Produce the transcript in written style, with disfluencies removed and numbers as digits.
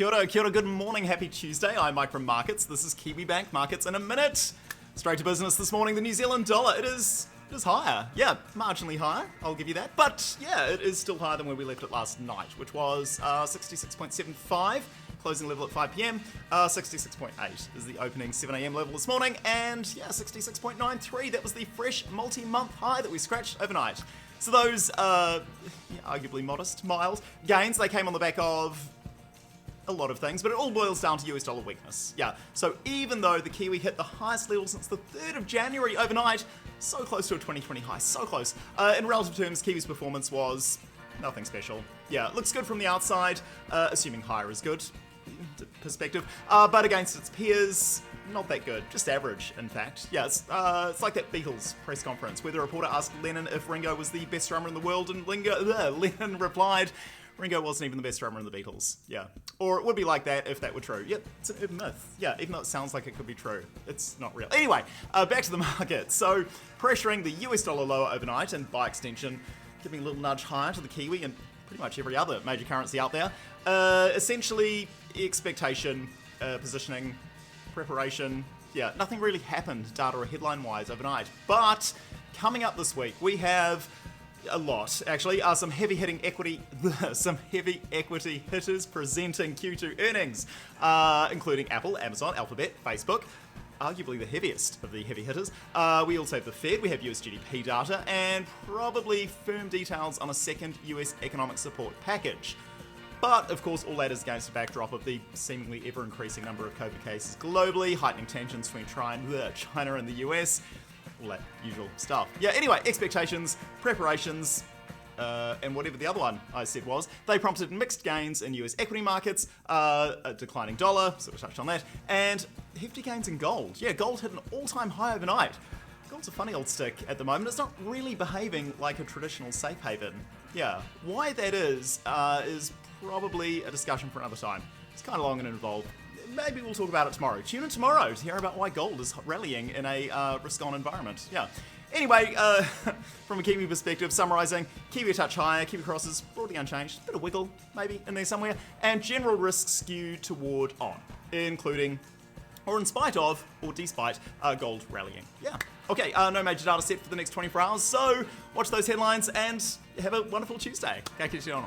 Kia ora, good morning, happy Tuesday. I'm Mike from Markets. This is Kiwibank Markets in a minute. Straight to business this morning, the New Zealand dollar, it is higher. Yeah, marginally higher, I'll give you that. But yeah, it is still higher than where we left it last night, which was 66.75, closing level at 5 p.m. 66.8 is the opening 7 a.m. level this morning, and yeah, 66.93, that was the fresh multi-month high that we scratched overnight. So those, arguably modest, mild gains, they came on the back of a lot of things, but it all boils down to US dollar weakness. Yeah, so even though the Kiwi hit the highest level since the 3rd of January overnight, so close to a 2020 high, so close. In relative terms, Kiwi's performance was nothing special. Yeah, it looks good from the outside, assuming higher is good perspective, but against its peers, not that good, just average, in fact. Yeah, it's like that Beatles press conference where the reporter asked Lennon if Ringo was the best drummer in the world, and Lennon replied, Ringo wasn't even the best drummer in the Beatles. Yeah. Or it would be like that if that were true. Yep, it's an urban myth. Yeah, even though it sounds like it could be true, it's not real. Anyway, back to the market. So, pressuring the US dollar lower overnight, and by extension, giving a little nudge higher to the Kiwi and pretty much every other major currency out there. Essentially, expectation, positioning, preparation. Yeah, nothing really happened data or headline-wise overnight. But coming up this week, we have a lot, actually. Some heavy equity hitters presenting Q2 earnings, including Apple, Amazon, Alphabet, Facebook, arguably the heaviest of the heavy hitters. We also have the Fed, we have US GDP data, and probably firm details on a second US economic support package. But, of course, all that is against a backdrop of the seemingly ever-increasing number of COVID cases globally, heightening tensions between China and the US, all that usual stuff. Yeah, anyway, expectations, preparations, and whatever the other one I said was, they prompted mixed gains in US equity markets, a declining dollar, sort of touched on that, and hefty gains in gold. Yeah, gold hit an all-time high overnight. Gold's a funny old stick at the moment. It's not really behaving like a traditional safe haven. Yeah, why that is probably a discussion for another time. It's kind of long and involved. Maybe we'll talk about it tomorrow. Tune in tomorrow to hear about why gold is rallying in a risk-on environment. Yeah. Anyway, from a Kiwi perspective, summarising, Kiwi a touch higher, Kiwi crosses broadly unchanged, bit of wiggle maybe in there somewhere, and general risk skew toward on, including, or in spite of, or despite, gold rallying. Yeah. Okay, no major data set for the next 24 hours, so watch those headlines and have a wonderful Tuesday. Ka kite anō.